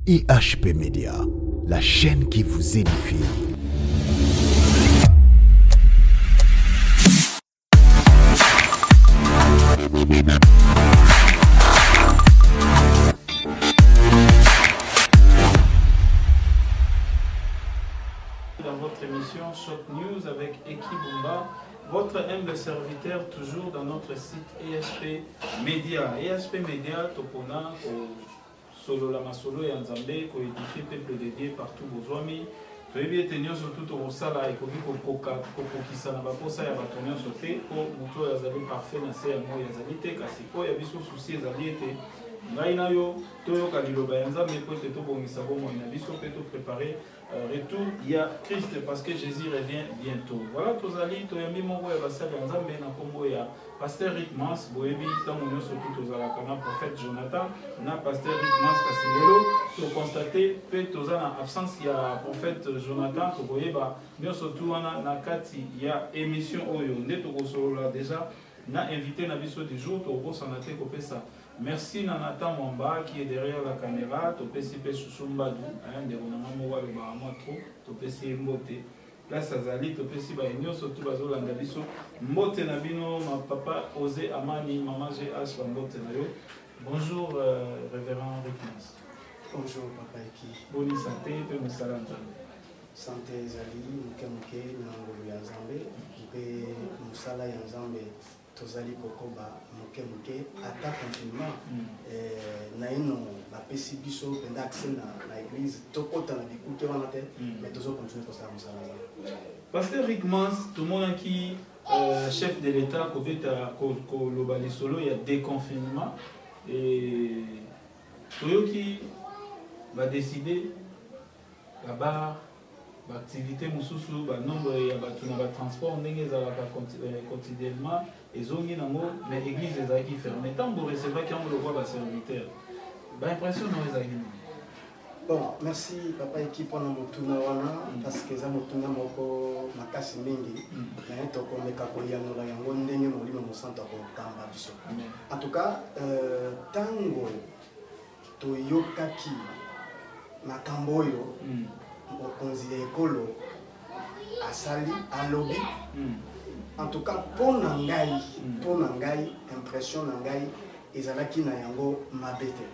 IHP Média, la chaîne qui vous édifie. Dans votre émission Choc News avec Eki Bumba, votre humble serviteur toujours dans notre site EHP Média. EHP Média, Topona, Solo la Masolo et Anzambe, ko édifié peuple de Dieu partout Bozwami. Toyebi tenir surtout au sala et kobi kokokisa na baposa ya batonyo sote ko muto yazali parfait na se ya mo yazali te kasi ko ya biso souci ezali ete ngai na yo toyoka liloba ya Nzambe po ete tobongisa bomoi na biso pe to préparer retour il y a Christ parce que Jésus revient bientôt. Voilà tozali toyambi moko ya basali ya Nzambe na kombo ya Pasteur Rick Mans boyebi tango nyonso tu tozalaka na prophète Jonathan na Pasteur Rick Mans kasi lelo to constater pe toza na absence ya prophète Jonathan to boyeba nyonso tu wana na kati ya émission oyo nde tokosolola déjà na invité na biso du jour tokosana te kopesa. Merci Nanatan Mwamba qui est derrière la caméra. Topesi pe Susumbadu, de Ronamamo Walobama trop, Topesi Mbote. Place Azali, Topesi Bainyo, surtout Bazo Langabiso. Mbote Nabino, ma papa Osé Amani, maman GH, Mbote Nayo. Bonjour, révérend Rikmas. Bonjour, papa Eki. Bonne santé, peu Moussalanta. Santé Zali, Mukemuke, Nangolu Yanzambe, Mpe Moussala Yanzambe. Tozali kokoba muke ata confinement naino bapesi biso penda accès na église tokota na bikuke wana te mais tozo continuer pour ça musala. Pasteur Rick Mans tout le monde qui chef de l'état kobeta ko lobali solo il y a déconfinement et toyoki va décider la barre l'activité mususu ba nombre ya batu na ba transport ndenge za ba quotidiennement ezongi nango mais église ezaki fermée tant pour recevoir quand le roi ba serviteur ba impression non ezaki. Bon, merci papa Eki pour motuna wana parce que za motuna moko makasi mingi na to ko meka ko yanola yango ndenge molimo mosanta ko kamba biso. En tout cas tango to yokaki makambo yo mokonzi ya ekolo asali alobi en tout cas pour ngai impression na ngai ezalaki na yango mabete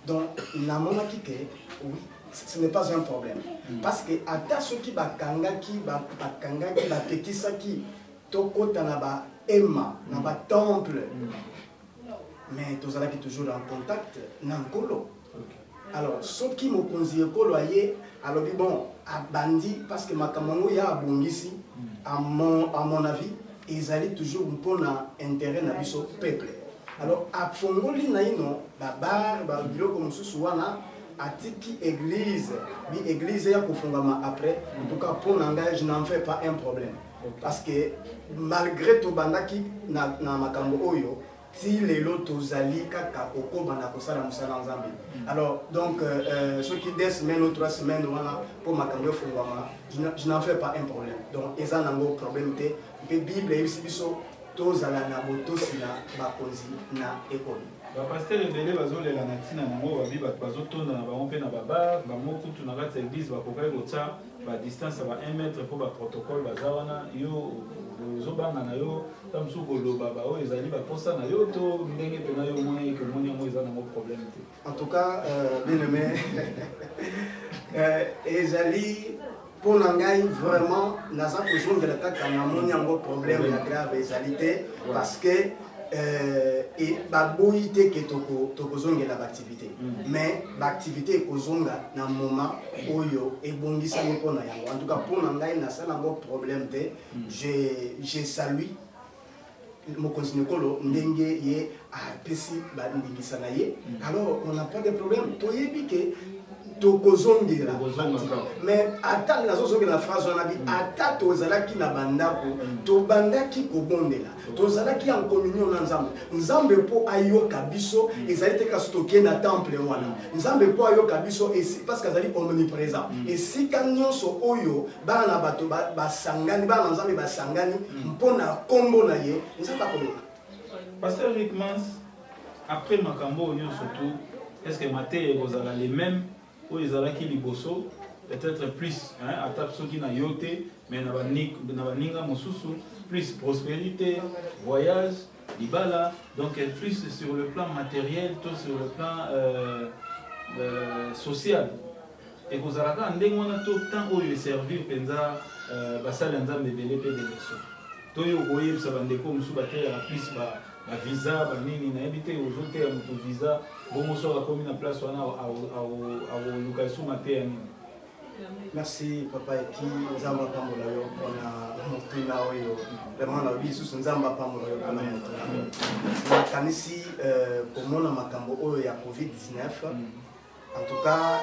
donc namonaki ke oui ce n'est pas un problème parce que ata soki bakangaki bapekisaki tokota na ba ema na ba temple mais tozalaki toujours en contact na nkolo. Alors soki mokonzi ekolo aye alors bon abandi parce que makamango ya abongisi à mon avis ils allaient toujours pour intérêt na biso peuple. Alors à fongoli na ino babar ba biloko mususu wana atiki église bi église ya kofungama après en tout cas pour nanga je n'en fais pas un problème parce que malgré to bandaki na makambo oyo si les lots tozali kaka okoba na kosala musala Nzambe. Alors donc ceux qui 2 semaines ou 3 semaines wana pour makambo fungama je n'en fais pas un problème. Donc eza nango problème te pe bible yebisi biso tozala na botosi na bakonzi na ekolo. Ba pasteur ebele bazolela na tina nango babi bazotonda na bango mpe na babar bango kutu na kati ya église bakokai kotya ba distance ba 1 mètre po ba protocole baza wana yo zobanga na yo tamsu koloba ba oyo ezali baposa na yo to ndenge pena yo moni ke moni yango eza nango problème te. En tout cas bien aimé ezali pour ngai vraiment naza kozongela kaka na moni yango problème ya grave ezali te parce que et baboyi te ke tokozongela baactivité mais baactivité ekozonga na moment oyo ebongisami mpona yango. En tout cas pour ngai nasala yango problème te. Je salue mokonzi ekolo ndenge ye apesi bandingisa na ye. Alors on n'a pas de problème toyebi ke tokozongela mais ata nazozongela na phrase wana bi ata tozalaki na bandako tobandaki kobondela tozalaki en communion na Nzambe po ayoka biso ezali te kasi toke na temple wana Nzambe po ayoka biso parce que azali omniprésent esika nyonso oyo bana bato basangani bana Nzambe basangani mpona kombo na ye Nzambe akoyoka. Pasteur Rick Mans après makambo nyonso surtout est-ce que Maté vous avez les mêmes ou ils ont qui liboso peut-être plus à tape ceux qui n'a yoté mais n'a pas ninga mosusu plus prospérité voyage libala donc plus sur le plan matériel tout sur le plan social et vous avez un démon tout temps où il servir penza basal nzambe belé pe de leçon toyo koyeb sa bandeko musu bater à plus ba visa ba nini na habité aux autres ya mutu visa bon so la commune en place wana au location maté nini. Merci papa Eki nzamba pambola yo pona motuna oyo vraiment na bisu nzamba pambola yo pona motuna na kanisi komona makambo oyo ya COVID-19 en tout cas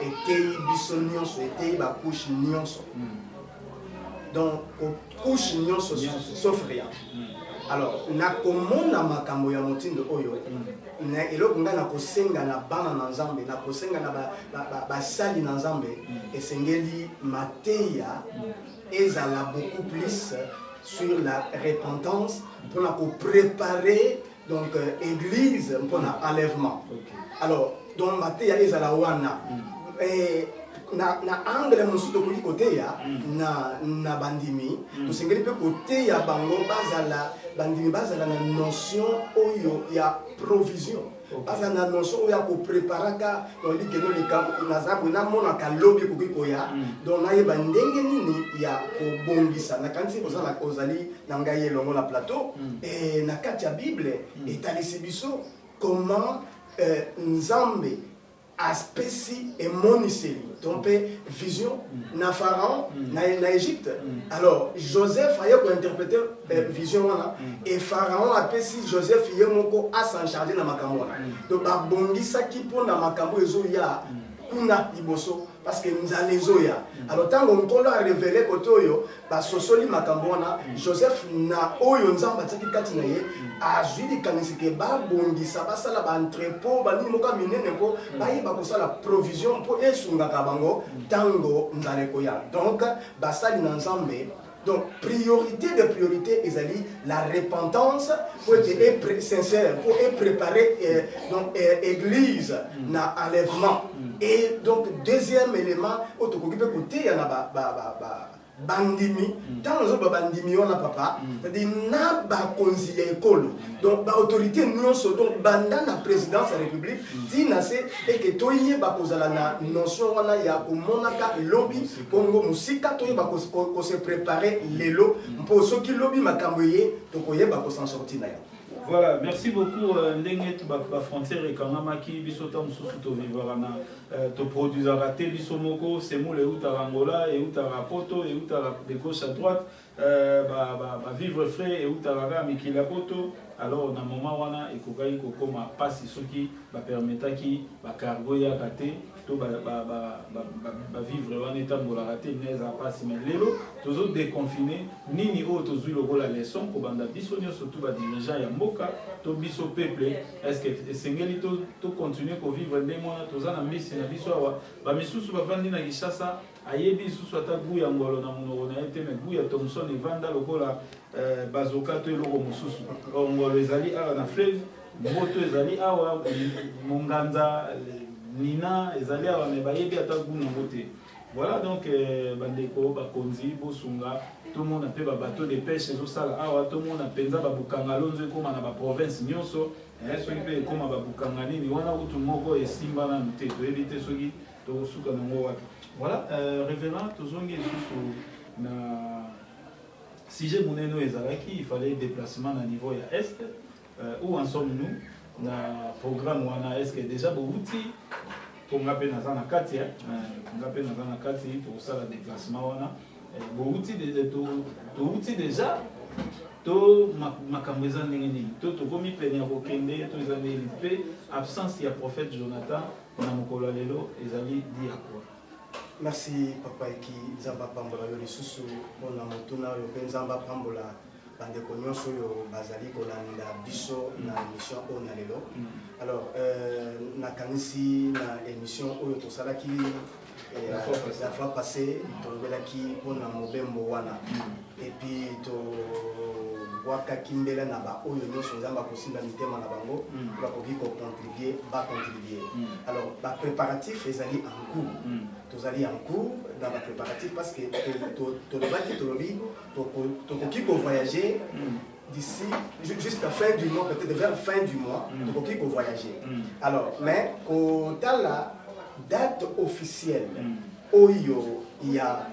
etei biso nyonso etei ba couche nyonso donc couche nyonso sauf rien. Alors nakomona makambo ya motindo oyo na eloko nga nakosenga na bana na nzambe nakosenga na basali na nzambe esengeli mateya ezala beaucoup plus sur la repentance pour préparer donc église pour enlèvement. Alors donc mateya ezala wana na angle mosusu tokoki koteya na bandimi tosengeli mpe koteya bango bazala bandimi bazala na notion oyo ya provision bazala na notion oyo ya kopreparaka olikeno likambo nazabu namonaka lobi ekoki koya donc nayeba ndenge nini ya kobongisa nakanisi ozali na ngai elongo na plateau na kati ya bible etalisi biso comment nzambe aspeci emoniseli donc vision na pharaon na Égypte. Alors Joseph a interprété vision wana et pharaon apesi Joseph ye moko a s'en charger na makambo wana donc ba bongisa ki pona makambo ezo ya kuna liboso parce que nzalezo ya alors tango nkolo a révélé kote oyo ba sosoli makambo wana Joseph na oyo nzamba tsaki kati na ye azwi likanisi ke ba bongisa basala ba entrepôt ba nini moka minene ko bayeba kosala provision mpo esungaka bango tango nzaleko ya donc basali na nzambe. Donc, priorité de priorité, ils allaient la repentance pour être sincère, pour être préparé donc église na enlèvement. Et donc deuxième élément, autocoupé côté il y a bandimi, dans les bandimi on a papa, c'est-à-dire na ba conseiller école. Donc ba autorité nous sommes donc banda na présidence de la République, si na c'est et que toye ba kozala na notion wana ya ko monaka lobby Congo musika toye ba ko se préparer lelo pour ceux qui lobby makamboye to koye ba ko s'en sortir na ya. Voilà, merci beaucoup. Ndenge tu ba frontière et kanamaki biso tam susu to vivre na to produire raté biso moko c'est mo le uta Angola et uta Rapoto et uta de gauche à droite ba vivre frais et uta raga mikila poto. Alors na moment wana ekokai ko koma passe soki ba permettre ki ba cargo ya raté to ba vivre wana etambola raté neza passe mais lelo tozo déconfiné nini o tozo le la leçon ko banda biso nyonso to ba dirigeant ya mboka to biso peuple est-ce que sengeli to continuer ko vivre ndemo toza na misi na biso awa ba misusu ba vandi na Kinshasa ayebi susu ata buya ngolo na monoko na ete me buya Thomson evanda lokola bazoka to eloko mosusu ngolo ezali awa na fleuve moto ezali awa monganza nina ezali awa me bayebi ata guna ngote. Voilà donc bandeko bakonzi bosunga tout le monde pe ba bateau de pêche ezosala awa tout le monde penza ba bukanga lonzo ekoma na ba province nyonso soki pe ekoma ba bukanga nini wana utu moko esimba na mute toyebi te soki tosuka nango wapi. Voilà, révérend tozongi sous na sujet moneno ezalaki il fallait déplacement à niveau ya est où en sommes-nous na programme wana est-ce que déjà bouti pour ngape na zana kati ngape na zana kati pour ça la déplacement wana bouti to déjà to makambo eza ndenge nini to tokomi pene ya kokende to eza ndenge pe absence ya prophète Jonathan na mokolo lelo ezali di akwa. Merci papa Eki nzamba pambola yo lisusu pona motuna yo pe nzamba pambola bandeko nyonso yo bazali kolanda biso na émission oyo na lelo. Alors nakanisi na émission oyo tosalaki la fois passée tolobelaki pona mobembo wana et puis waka kimbela na ba oyo nyonso nzamba kosimba mitema na bango bakoki contribuer ba contribuer. Alors ba préparatif ezali en cours. Tozali en cours dans ba préparatif parce que to voyager d'ici jusqu'à fin du mois, peut-être vers fin du mois, tokoki ko voyager. Alors mais quand la date officielle oyo il y a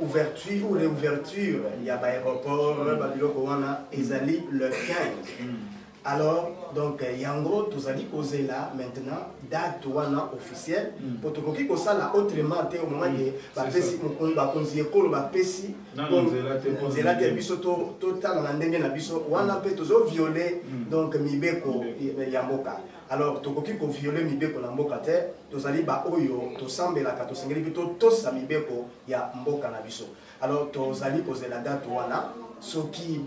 ouverture ou réouverture, il y a l'aéroport, ezali le 15. Alors, donc, yango, tous allons poser là, maintenant, date wana officielle, pour tout le monde, ça là, autrement, au moment de la pesi, la konziekolo, la pesi, c'est là que biso total, on a ndenge na biso, wana peut toujours violer, donc, mibeko, yamboka. Alors, tout le monde violer mibeko na mboka te, tous allons ba oyo, to sambela ka, to sengeli bito, to sa mibeko ya mboka na biso. Alors, tous allons poser la date wana. Ceux qui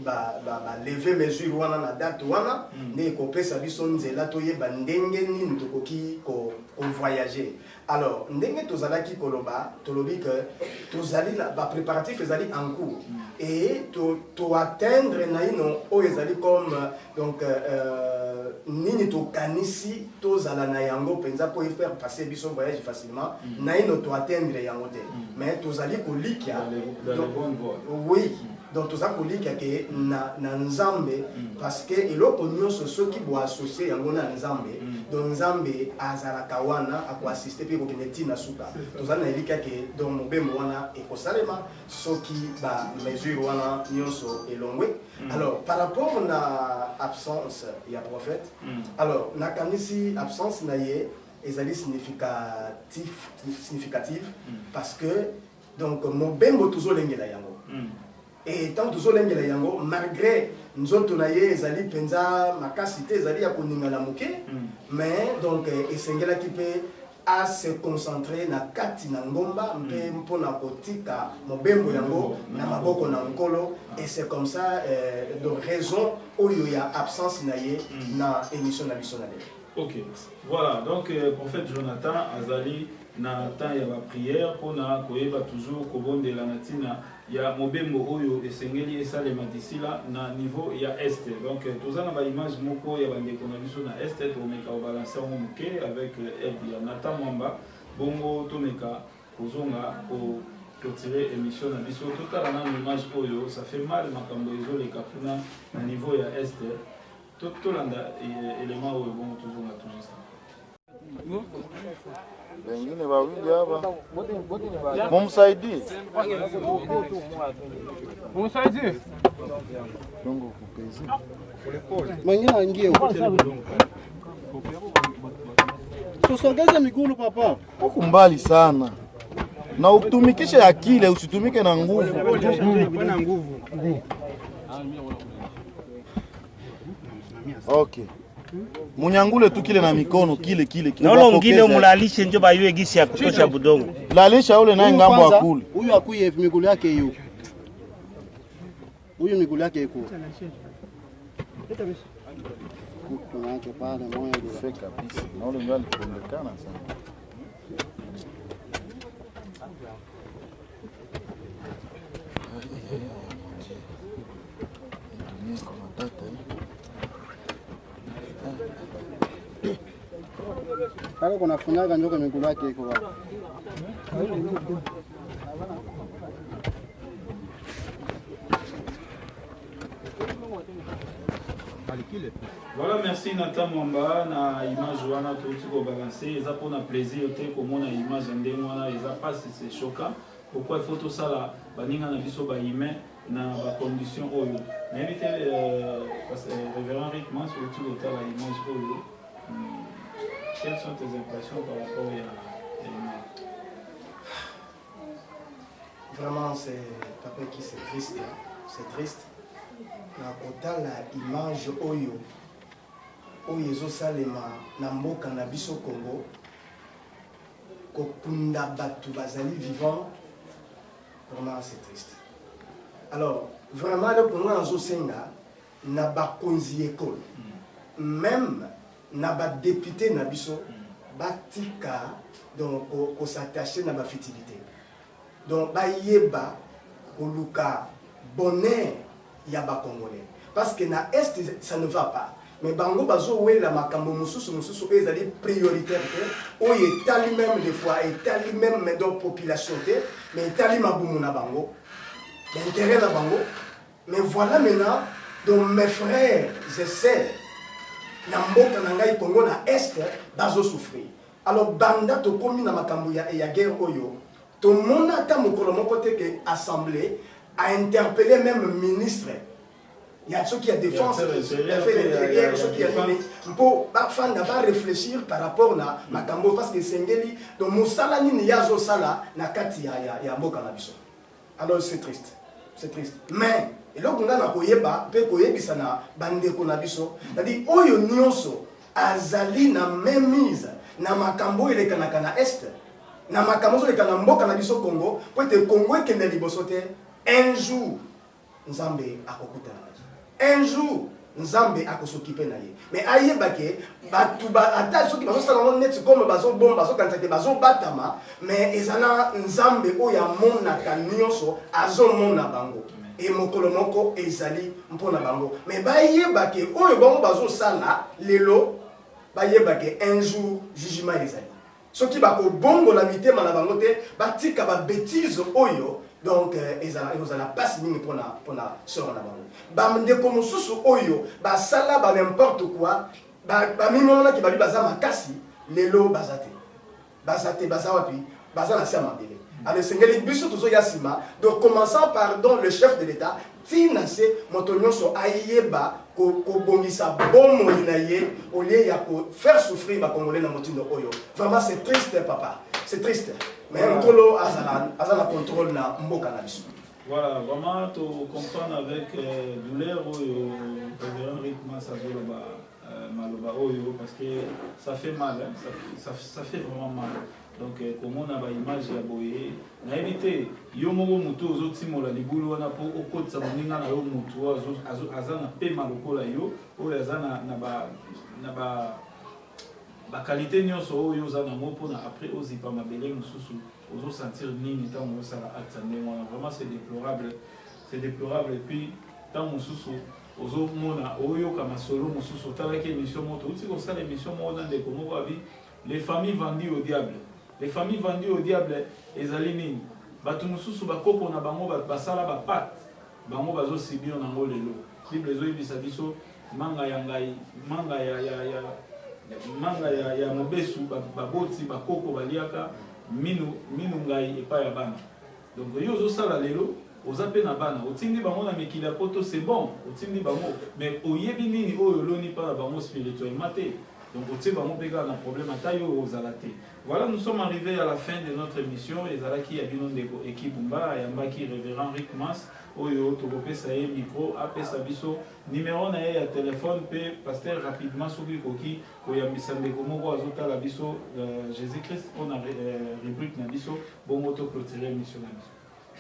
lever mesure wana na date wana ne kopesa biso nzela toyeba ndenge nini tokoki ko voyager. Alors ndenge tozalaki koloba tolobi que tozali na ba préparatifs ezali en cours et to atteindre na ino o ezali comme donc nini to kanisi tozala na yango penza pour faire passer biso voyage facilement na ino to atteindre yango te mais tozali kolikia oui. Donc tout ça pour dire que na nzambe parce que eloko nyonso soki bo associer yango na nzambe donc nzambe azala kawana ako assister pe ko kineti na suka tout ça na elika que donc mobembo wana ekosalema soki ba mesure wana nyonso elongwe. Alors par rapport na absence ya prophète alors na kanisi absence na ye ezali significatif parce que donc mobembo toujours lengela yango. Et tant que nous avons malgré nous autres ezali penza makasite ezali ya koningala muke mais donc esengela qui peut à se concentrer na kati na ngomba mpe mpona kotika mobembo yango na maboko na nkolo et c'est comme ça de raison oyo ya absence na ye na émission na biso na lelo. OK. Voilà, donc prophète Jonathan azali na temps ya ba prière pona koyeba toujours kobondela natina ya mobembo oyo esengeli esalema d'ici là na niveau ya est. Donc tozana ba image moko ya bandeko na biso na est tomeka o balancer mo muke avec aide ya Nathan Mwamba bongo tomeka kozonga ko clôturer émission na biso totala na image oyo ça fait mal makambo ezoleka kuna na niveau ya est tolanda élément oyo bongo tozonga tout juste. Wengine wawili hapa. Mumsaidie. Mumsaidie. Dongo kupezi. Mwingine aingie huko. Tusongeze miguu papa. Huko mbali sana. Na utumikishe akili usitumike na nguvu. Bwana nguvu. Okay. Munyangule tu kile na mikono kile. Naona ngine mulalishe njo bayue gisi ya kutosha budongo. Lalisha ule naye ngambo akule. Huyu akuye miguu yake hiyo. Huyu miguu yake iko. Tunaache pale moyo fake kabisa. Na ule ndio alipondekana sana. Kale kuna funyaga njoka miguu yake iko wapi? Voilà, merci Nathan Mwamba na image wana tout ko balancer ça pour na plaisir te comme na image ndenge wana eza pas c'est choquant pourquoi il faut tout ça là baninga na biso ba humain na ba condition oyo na éviter parce que révérend rythme sur tout le la image oyo. Quelles sont tes impressions par rapport à l'image? Vraiment c'est papa qui c'est triste, c'est triste. Na kota la image oyo ezo salema na mboka na biso Congo kokunda batu bazali vivant, vraiment c'est triste. Alors vraiment le Congo azo senga na bakonzi école même na ba député na biso batika donc ko s'attacher na ba fitilité donc ba yeba koluka bonheur ya ba congolais parce que na est ça ne va pas. Mais bango bazo we la makambo mususu ezali prioritaire o etali même des fois etali même dans population mais etali mabumu na bango l'intérêt na bango. Mais voilà maintenant donc mes frères et sœurs na mboka na ngai Congo na est bazo souffrir. Alors banda to komi na makambo ya guerre oyo to mona ta mokolo moko te que assemblée a interpellé même ministre. Il y a ceux qui a défense, il y a fait l'intérieur, ceux qui a donné. Pour réfléchir par rapport à Makambo, parce que Sengeli, donc Moussala ni Yazo Sala, Nakati ya Mboka Nabiso. Alors c'est triste, c'est triste. Mais, et là, on a na koyeba, pe koyebisa na bande konabiso, c'est-à-dire, oyo nyonso, azali na même mise, na Makambo ele kanaka na est, na Makambo ele kanaka Mboka Nabiso Congo, pour te Congo et kende libosote, un jour, Nzambe akokutana. Un jour, Nzambe a s'occuper naïe. Mais aïe baké, batuba attaque ceux qui basent dans net comme baso bomba, baso quand c'était baso batama, mais ezana Nzambe oya mona kanyoso azo mona bango. Et mokolo moko ezali mpona bango. Mais baïe baké oyo bango baso sala lelo baïe baké un jour jugement ezali. Ceux qui bako bongo la mitema na bango te batika ba bêtise oyo. Donc, ils ont pas signé pour la sœur là-bas. Bamde comme sous oyo, ba sala ba n'importe quoi, ba mimona qui balu baza makasi, lelo bazate. Bazate bazawapi, bazana sia mabele. Alors sengeli biso tozo yasima, donc commençant par donc le chef de l'État, tinase motonyo so ayeba ko bongisa bomo inaye au lieu ya ko faire souffrir ba congolais na motindo oyo. Vraiment c'est triste papa, c'est triste. Mais un colo azala contrôle na mboka na biso. Voilà, vraiment tu comprends avec douleur oyo révérend rythme ça maloba oyo parce que ça fait mal, hein? Ça fait vraiment mal. Donc comme on a ba image ya boye na éviter yo moko mutu ozotimola libulu wana po okotsa moninga na yo mutu azana pe malokola yo oyo azana na ba qualité nyonso oyo za na mopo na après ozipa mabele mususu ozo sentir nini tant on ça la acte vraiment c'est déplorable et puis tant mususu ozo mona oyo kama solo mususu tala ke émission moto uti ko ça l'émission mona de komo babi les familles vendues au diable. Les familles vendues au diable ezali nini bato mususu bakoko na bango basala ba pat bango bazo sibir na ngo lelo bible ezo yebisa biso manga ya ngai manga ya mobesu baboti bakoko baliaka minu ngai epa ya bana. Donc yo ozo sala lelo oza pe na bana otindi bango na mikili ya poto c'est bon otindi bango mais oyebi nini oyo loni pa na bango spirituellement te. Donc otie bango peka na problème ata yo ozala te. Voilà, nous sommes arrivés à la fin de notre émission. Et Zalaki Abino Ndeko équipe Bumba, Yambaki révérend Rick Mas, Oyo Togope Saye micro, Ape Sabiso, numéro na ya téléphone, P pasteur rapidement Sobi Koki, Oyambisande Komogo Azota Labiso, Jésus-Christ, on a rubrique Nabiso, bon moto clôturé mission Nabiso.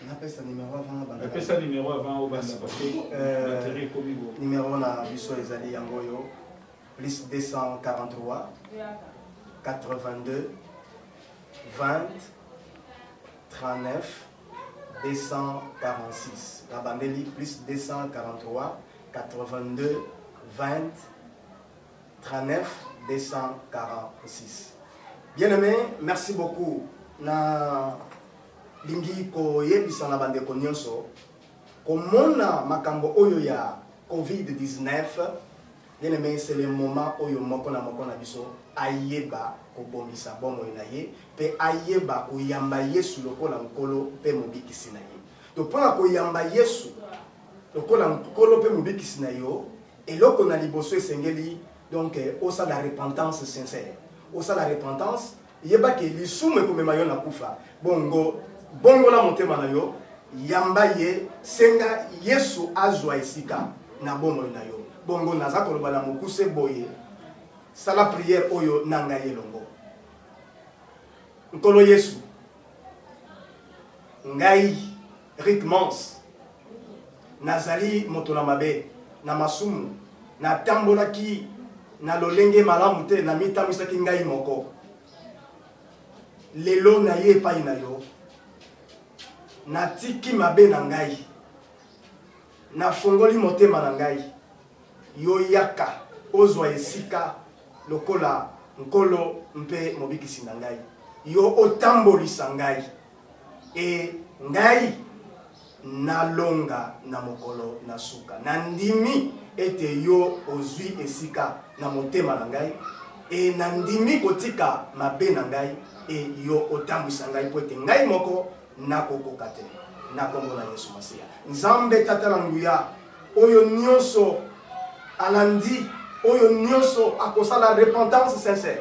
On appelle ça numéro avant. On appelle ça numéro avant au Banda parce que numéro Nabiso Ezali Yangoyo, plus 243 82 20 39 246. La bandeli plus 243 82 20 39 246. Bien aimé, merci beaucoup. Na lingi ko yebisa na bande ko nyonso komona makambo oyo ya COVID-19. Bien aimé, c'est le moment oyo moko na biso ayeba ko bombisa bomo na ye pe ayeba ko yamba Yesu lokola nkolo pe mobikisi na ye. Donc pona ko yamba Yesu lokola nkolo pe mobikisi na yo eloko na liboso esengeli donc osa la repentance sincère. Osa la repentance yeba ke lisume ko mema yo na kufa. Bongo la motema na yo yamba ye senga Yesu azwa esika na bomo na yo. Bongo naza koloba na mokuse boye sala prière oyo nanga yelongo nkolo Yesu ngai Rick Mans nazali moto na mabe na masumu na tambolaki na lolenge malamu te na mitamisaki ngai moko lelo na ye epai na yo natiki mabe na ngai na fongoli motema na ngai yo yaka ozwa esika lokola nkolo mpe mobikisi na ngai yo otambolisa ngai e ngai nalonga na mokolo na suka na ndimi ete yo ozwi esika na motema na ngai e na ndimi kotika mabe na ngai e yo otambwisa ngai po ete ngai moko nakokoka te na kombo na Yesu Masiya. Nzambe tata na nguya oyo nyonso alandi oyo nyonso akosala repentance sincère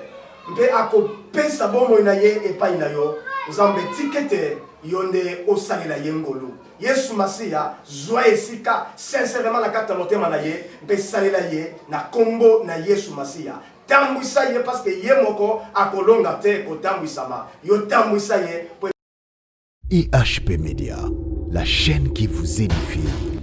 mpe akopesa bomoi na ye epai na yo Nzambe tikete yonde osalela ye ngolu Yesu Masiya zwa esika sincèrement na kati ya motema na ye mpe salela ye na kombo na Yesu Masiya. Tambwisa ye parce que ye moko akolonga te kotambwisama yo tambwisa ye. IHP Media, la chaîne qui vous édifie.